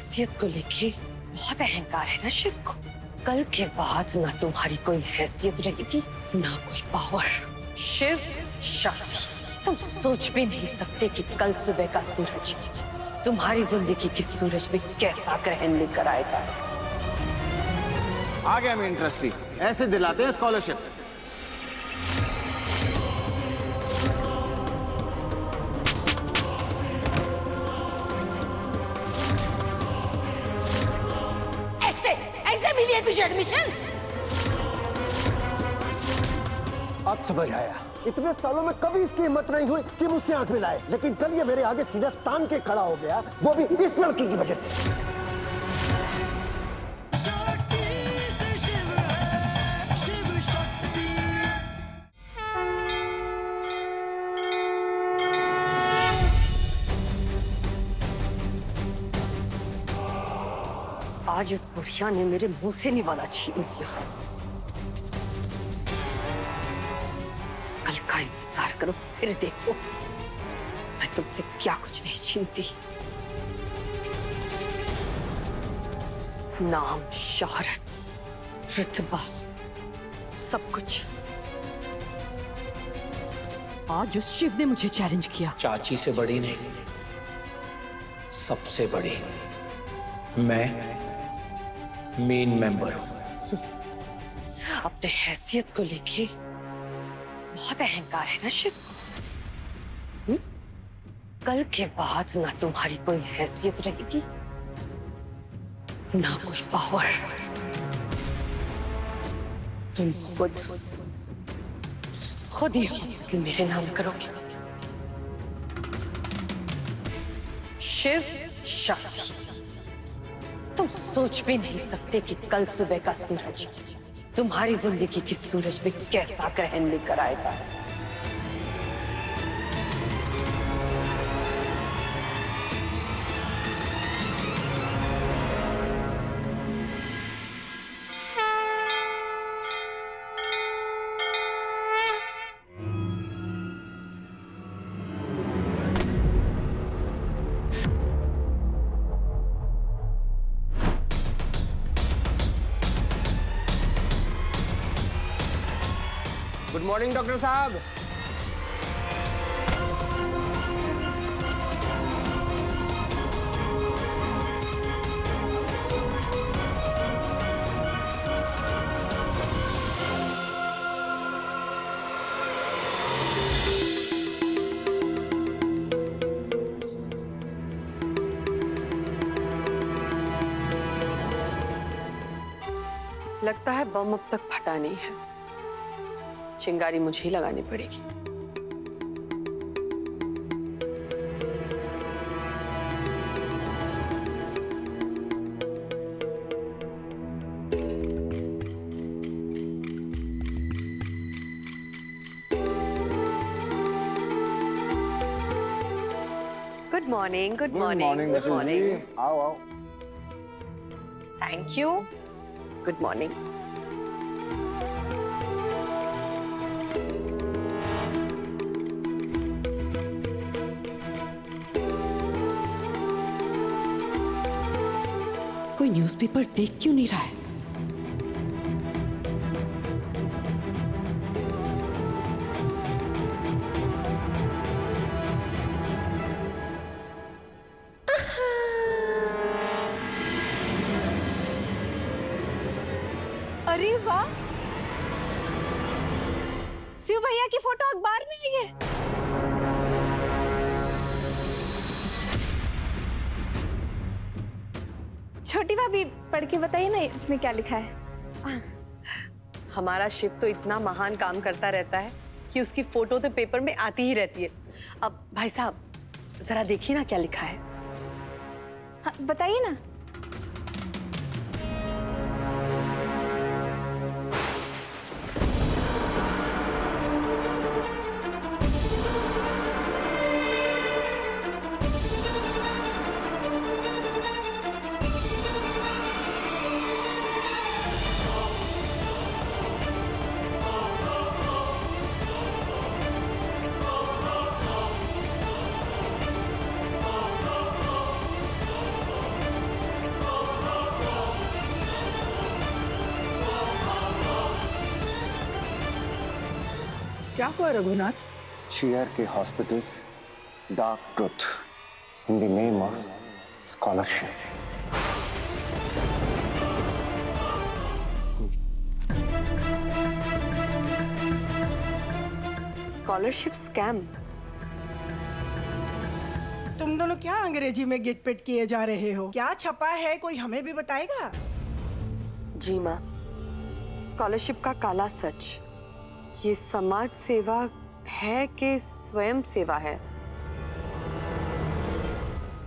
हैसियत को लेके बहुत अहंकार है ना शिव को। कल के बाद ना तुम्हारी कोई हैसियत रहेगी ना कोई पावर। शिव शक्ति, तुम सोच भी नहीं सकते कि कल सुबह का सूरज तुम्हारी जिंदगी के सूरज में कैसा ग्रहण लेकर आएगा। आ गया मेन ट्रस्टी, ऐसे दिलाते हैं स्कॉलरशिप। ऐसे मिली है तुझे एडमिशन? अब समझ आया, इतने सालों में कभी इसकी हिम्मत नहीं हुई कि मुझसे आंख मिलाए, लेकिन कल ये मेरे आगे सीधा तान के खड़ा हो गया, वो भी इस लड़की की वजह से। आज उस बुढ़िया ने मेरे मुंह से निवाला छीन लिया। कल का इंतजार करो, फिर देखो मैं तुमसे क्या कुछ नहीं छीनती। नाम, शोहरत, रुतबा, सब कुछ। आज उस शिव ने मुझे चैलेंज किया। चाची से बड़ी नहीं, सबसे बड़ी मैं मेन मेंबर हूं। अपने हैसियत को लेके बहुत अहंकार है ना शिव को। कल के बाद ना तुम्हारी कोई हैसियत रहेगी ना कोई पावर। तुम खुद ही हॉस्पिटल मेरे नाम करोगे। शिव शक्ति, तुम सोच भी नहीं सकते कि कल सुबह का सूरज तुम्हारी जिंदगी के सूरज में कैसा ग्रहण लेकर आएगा। गुड मॉर्निंग डॉक्टर साहब। लगता है बम अब तक फटा नहीं है, चिंगारी मुझे ही लगानी पड़ेगी। Good morning, good morning, good morning. आओ आओ। Thank you. Good morning. कोई न्यूज़पेपर देख क्यों नहीं रहा है? अरे वाह, शिव भैया की फोटो अखबार में आई है। छोटी भाभी पढ़ के बताइए ना इसमें क्या लिखा है। हमारा शिव तो इतना महान काम करता रहता है कि उसकी फोटो तो पेपर में आती ही रहती है। अब भाई साहब जरा देखिए ना क्या लिखा है। हाँ, बताइए ना। क्या हुआ Raghunath? GRK Hospitals Dark Truth in the name of scholarship. Scholarship scam. तुम दोनों क्या अंग्रेजी में गिटपिट किए जा रहे हो? क्या छपा है, कोई हमें भी बताएगा? जी माँ, स्कॉलरशिप का काला सच, ये समाज सेवा है कि स्वयं सेवा है।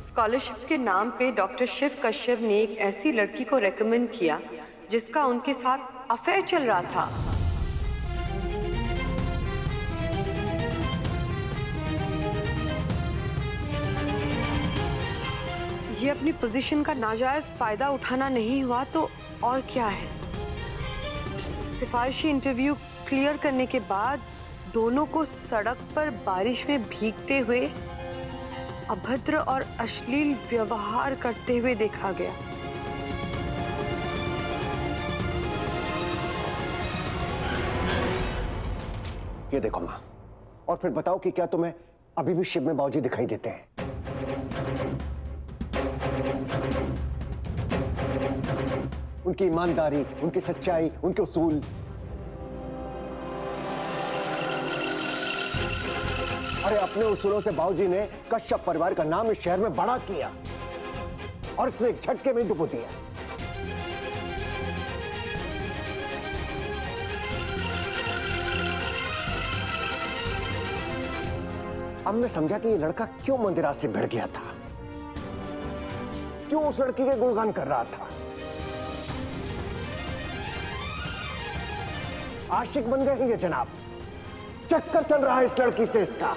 स्कॉलरशिप के नाम पे डॉक्टर शिव कश्यप ने एक ऐसी लड़की को रेकमेंड किया जिसका उनके साथ अफेयर चल रहा था। ये अपनी पोजीशन का नाजायज फायदा उठाना नहीं हुआ तो और क्या है। सिफारिशी इंटरव्यू क्लियर करने के बाद दोनों को सड़क पर बारिश में भीगते हुए अभद्र और अश्लील व्यवहार करते हुए देखा गया। ये देखो माँ, और फिर बताओ कि क्या तुम्हें अभी भी शिव में बाबूजी दिखाई देते हैं? उनकी ईमानदारी, उनकी सच्चाई, उनके उसूल। अरे अपने उसूलों से बाबूजी ने कश्यप परिवार का नाम इस शहर में बड़ा किया और इसने एक झटके में डुबो दिया। अब मैं समझा कि ये लड़का क्यों मंदिरा से भिड़ गया था, क्यों उस लड़की के गुणगान कर रहा था। आशिक बन गए हैं ये जनाब, चक्कर चल रहा है इस लड़की से इसका।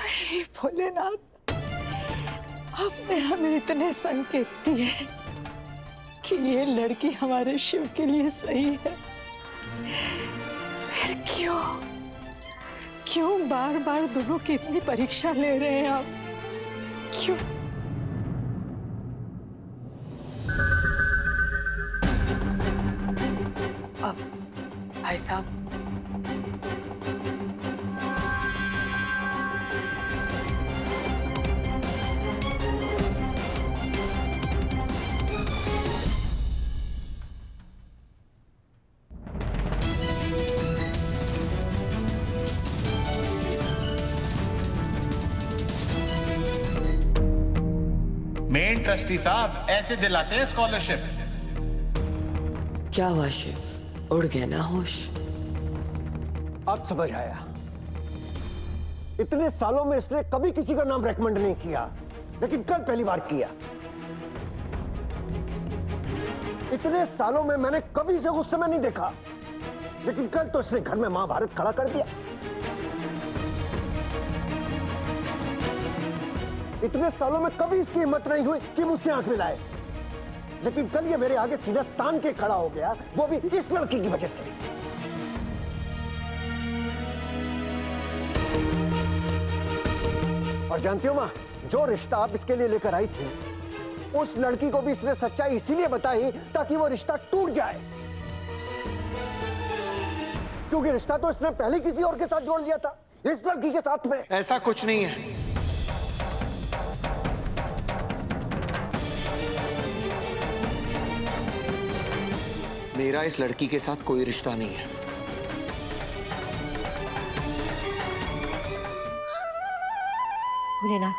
हे भोलेनाथ, आपने हमें इतने संकेत दिए कि ये लड़की हमारे शिव के लिए सही है, फिर क्यों बार बार दोनों की इतनी परीक्षा ले रहे हैं आप? क्यों? अब भाई साहब, मेन ट्रस्टी साहब ऐसे दिलाते हैं स्कॉलरशिप। क्या हुआ शिव, उड़ गया ना होश? अब समझ आया, इतने सालों में इसने कभी किसी का नाम रेकमेंड नहीं किया, लेकिन कल पहली बार किया। इतने सालों में मैंने कभी इसे गुस्से में नहीं देखा, लेकिन कल तो इसने घर में महाभारत खड़ा कर दिया। इतने सालों में कभी इसकी हिम्मत नहीं हुई कि मुझसे आंख मिलाए, लेकिन कल ये मेरे आगे सीधा तान के खड़ा हो गया, वो भी इस लड़की की वजह से। और जानती हो मां, जो रिश्ता आप इसके लिए लेकर आई थी, उस लड़की को भी इसने सच्चाई इसीलिए बताई ताकि वो रिश्ता टूट जाए, क्योंकि रिश्ता तो इसने पहले किसी और के साथ जोड़ लिया था, इस लड़की के साथ में। ऐसा कुछ नहीं है। मेरा इस लड़की के साथ कोई रिश्ता नहीं है। भोलेनाथ,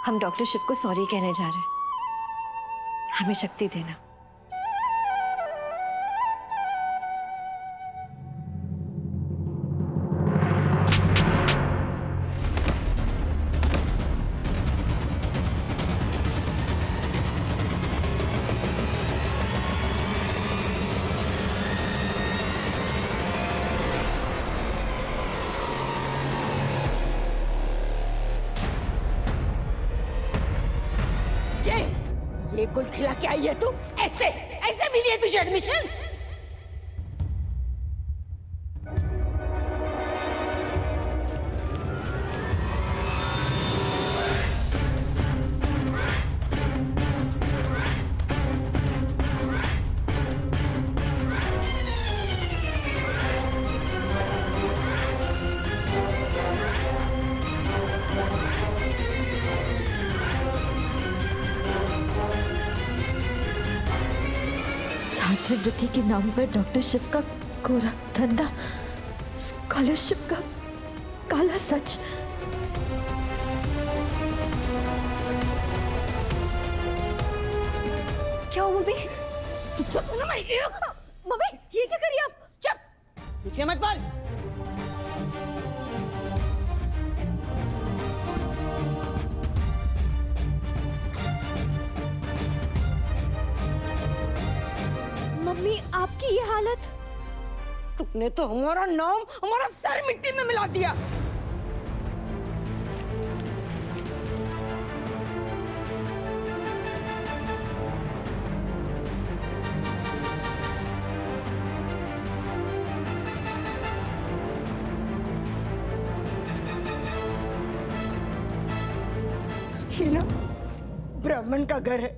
हम डॉक्टर शिव को सॉरी कहने जा रहे हैं, हमें शक्ति देना। ये गुल खिला के आई है तू? ऐसे ऐसे मिली है तुझे एडमिशन? छात्रवृत्ति के नाम पर डॉक्टर शिव का कोरा धंधा, स्कॉलरशिप का काला सच। क्या हो मम्मी? चुप ना मम्मी, ये क्या करिए आप? चुप, बीच में मत बोल। मम्मी, आपकी ये हालत? तुमने तो हमारा नाम, हमारा सर मिट्टी में मिला दिया। ये ना ब्राह्मण का घर है।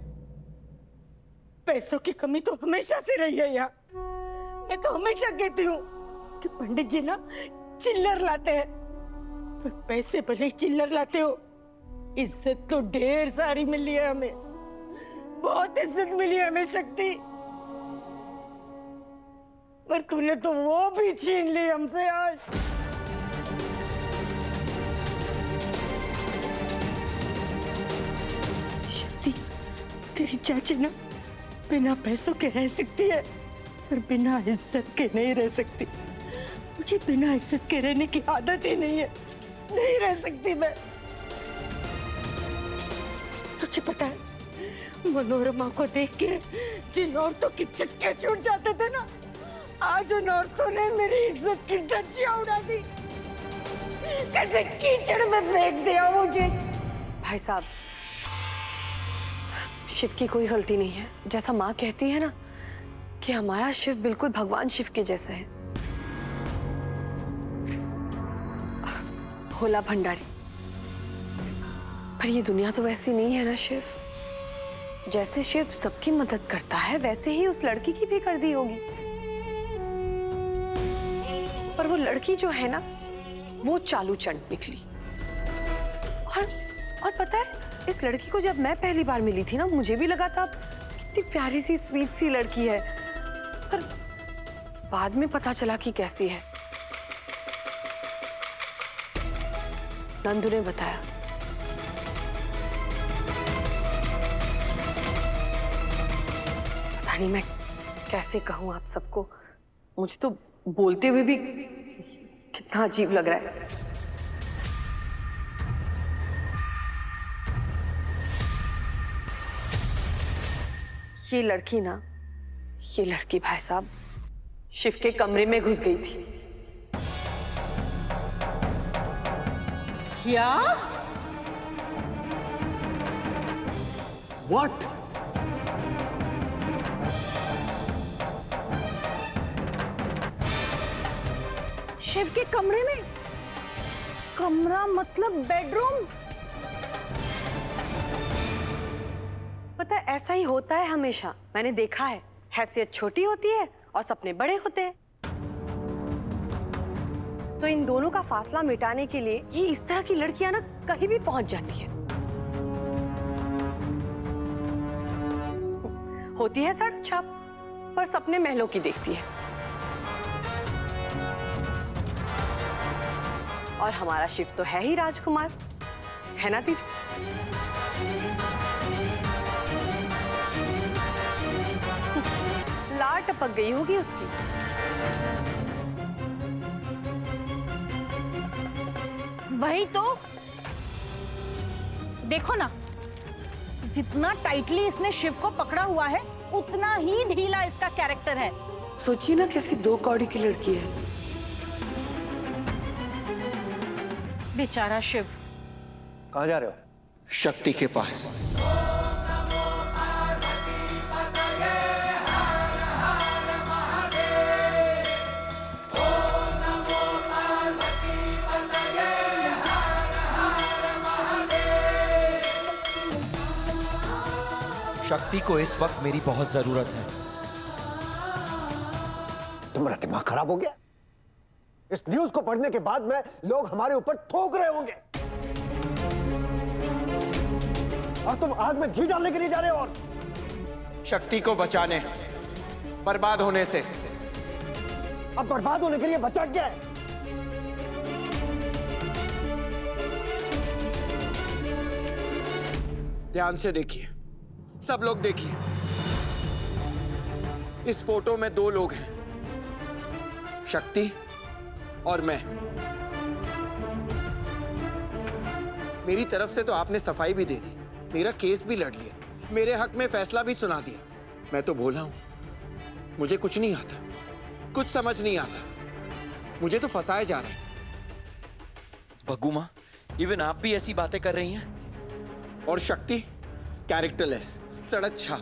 पैसों की कमी तो हमेशा से रही है यहाँ। मैं तो हमेशा कहती हूँ कि पंडित जी ना चिल्लर लाते हैं, पर पैसे भले ही चिल्लर लाते हो, इज्जत तो ढेर सारी मिली है हमें। बहुत इज्जत मिली है हमें शक्ति, पर तूने तो वो भी छीन ली हमसे आज। शक्ति, तेरी चाची ना बिना पैसों के रह सकती है, पर बिना इज्जत के नहीं रह सकती। मुझे बिना इज्जत के रहने की आदत ही नहीं है, नहीं रह सकती मैं। तुझे पता है, मनोरमा को देख के जिन औरतों की चक्के छूट जाते थे ना, आज उन औरतों ने मेरी इज्जत की धज्जियां उड़ा दी, कैसे कीचड़ में फेंक दिया मुझे। भाई साहब, शिव की कोई गलती नहीं है। जैसा माँ कहती है ना कि हमारा शिव बिल्कुल भगवान शिव के जैसा है, भोला भंडारी। पर ये दुनिया तो वैसी नहीं है ना शिव। जैसे शिव सबकी मदद करता है, वैसे ही उस लड़की की भी कर दी होगी। पर वो लड़की जो है ना, वो चालू चंड निकली। और पता है, इस लड़की को जब मैं पहली बार मिली थी ना, मुझे भी लगा था कितनी प्यारी सी स्वीट सी लड़की है, पर बाद में पता चला कि कैसी है। नंदू ने बताया। पता नहीं मैं कैसे कहूं आप सबको, मुझे तो बोलते हुए भी कितना अजीब लग रहा है। ये लड़की ना, ये लड़की भाई साहब शिव के कमरे में घुस गई थी। क्या? What? शिव के कमरे में? कमरा मतलब बेडरूम? पता है, ऐसा ही होता है हमेशा। मैंने देखा है, हैसियत छोटी होती है और सपने बड़े होते हैं। तो इन दोनों का फासला मिटाने के लिए ये इस तरह की लड़कियां ना कहीं भी पहुंच जाती है। होती है सड़क छाप, पर सपने महलों की देखती है। और हमारा शिव तो है ही राजकुमार, है ना दीदी? लार टपक गई होगी उसकी। वही तो देखो ना, जितना टाइटली इसने शिव को पकड़ा हुआ है, उतना ही ढीला इसका कैरेक्टर है। सोचिए ना, कैसी दो कौड़ी की लड़की है। बेचारा शिव। कहाँ जा रहे हो? शक्ति के पास। शक्ति को इस वक्त मेरी बहुत जरूरत है। तुम्हारा दिमाग खराब हो गया? इस न्यूज को पढ़ने के बाद में लोग हमारे ऊपर थूक रहे होंगे, और तुम आग में घी डालने के लिए जा रहे हो। और शक्ति को बचाने बर्बाद होने से। अब बर्बाद होने के लिए बचा क्या है? ध्यान से देखिए, सब लोग देखिए। इस फोटो में दो लोग हैं, शक्ति और मैं। मेरी तरफ से तो आपने सफाई भी दे दी, मेरा केस भी लड़ लिया, मेरे हक में फैसला भी सुना दिया। मैं तो बोला हूं, मुझे कुछ नहीं आता, कुछ समझ नहीं आता, मुझे तो फंसाए जा रहे हैं। भग्गू माँ, इवन आप भी ऐसी बातें कर रही हैं? और शक्ति कैरेक्टरलेस, सड़क छाप,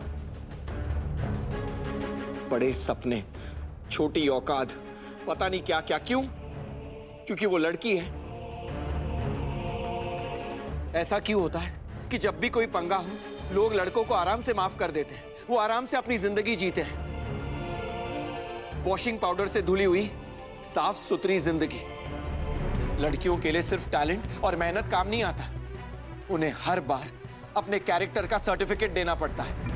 बड़े सपने, छोटी औकात, पता नहीं क्या क्या। क्यों? क्योंकि वो लड़की है। ऐसा क्यों होता है कि जब भी कोई पंगा हो, लोग लड़कों को आराम से माफ कर देते हैं, वो आराम से अपनी जिंदगी जीते हैं। वॉशिंग पाउडर से धुली हुई साफ सुथरी जिंदगी। लड़कियों के लिए सिर्फ टैलेंट और मेहनत काम नहीं आता, उन्हें हर बार अपने कैरेक्टर का सर्टिफिकेट देना पड़ता है।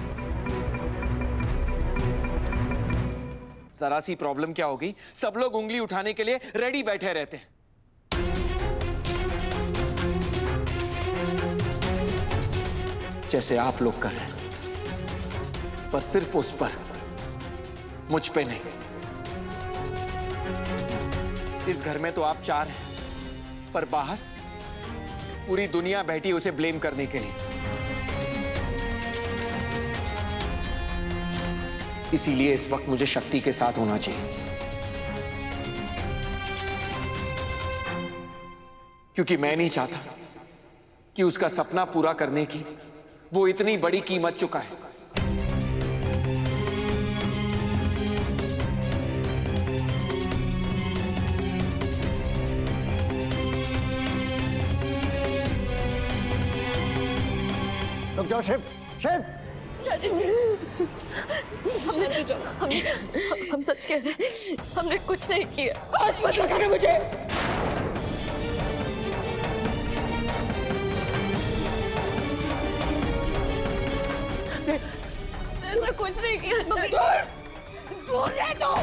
जरा सी प्रॉब्लम क्या हो गई, सब लोग उंगली उठाने के लिए रेडी बैठे रहते हैं। जैसे आप लोग कर रहे हैं, पर सिर्फ उस पर, मुझ पे नहीं। इस घर में तो आप चार हैं, पर बाहर पूरी दुनिया बैठी उसे ब्लेम करने के लिए। इसीलिए इस वक्त मुझे शक्ति के साथ होना चाहिए, क्योंकि मैं नहीं चाहता कि उसका सपना पूरा करने की वो इतनी बड़ी कीमत चुकाए। रुक जाओ शेफ, शेफ। हम सच कह रहे हैं, हमने कुछ नहीं किया। आज मत लगाना मुझे। ऐसा कुछ नहीं किया। दूर रह दो।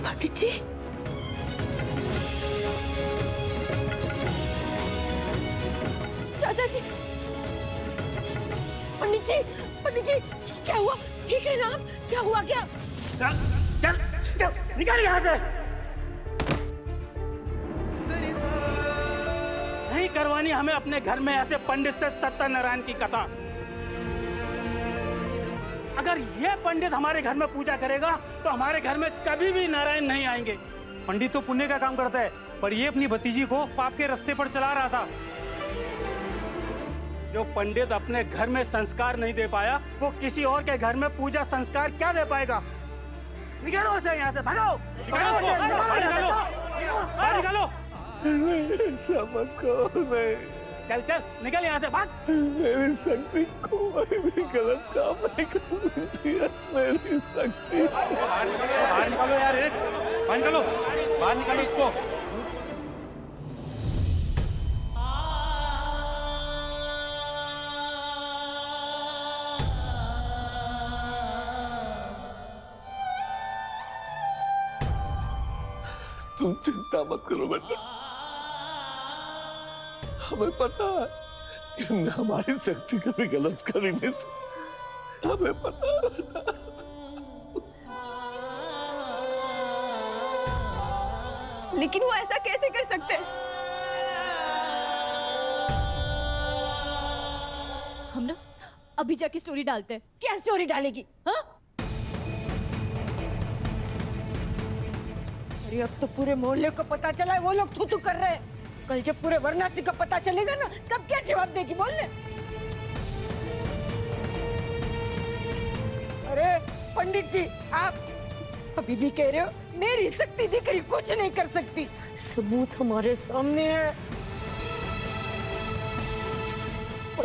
पंडित जी, चाचा जी, पंडित जी, क्या हुआ? ठीक है ना आप? क्या हुआ? क्या? चल चल चल, निकल यहाँ से। नहीं करवानी हमें अपने घर में ऐसे पंडित से सत्यनारायण की कथा। अगर ये पंडित हमारे घर में पूजा करेगा तो हमारे घर में कभी भी नारायण नहीं आएंगे। पंडित तो पुण्य का काम करता है, पर ये अपनी भतीजी को पाप के रास्ते पर चला रहा था। जो पंडित अपने घर में संस्कार नहीं दे पाया, वो किसी और के घर में पूजा संस्कार क्या दे पाएगा? निकालो उसे यहाँ से, भागो! निकालो उसे, बाहर निकालो! समझ को नहीं। चल चल, निकल यहाँ से, भाग! मेरी शक्ति कोई भी गलत काम नहीं कर सकती है। मेरी शक्ति बाहर निकालो यार, बाहर निकालो, बाहर निकालो इसको। तुम चिंता मत करो बेटा, हमें पता है कि हमारी शक्ति कभी गलत कर ही नहीं सकती। हमें पता है बेटा। लेकिन वो ऐसा कैसे कर सकते हैं? हम ना अभी जाके स्टोरी डालते हैं। क्या स्टोरी डालेगी? हाँ? अरे अब तो पूरे मोहल्ले को पता चला है वो लोग थू थू कर रहे हैं। कल जब पूरे वाराणसी का पता चलेगा ना, तब क्या जवाब देगी? बोल ले। अरे पंडित जी, आप अभी भी कह रहे हो मेरी शक्ति दिखरी कुछ नहीं कर सकती? सबूत हमारे सामने है।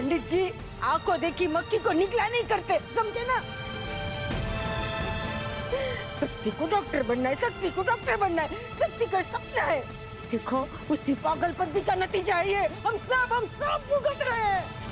पंडित जी आंखों देखी मक्खी को निकला नहीं करते, समझे ना? शक्ति को डॉक्टर बनना है, शक्ति को डॉक्टर बनना है, शक्ति का सपना है। देखो उसी पागलपंती का नतीजा है ये। हम सब भुगत रहे हैं।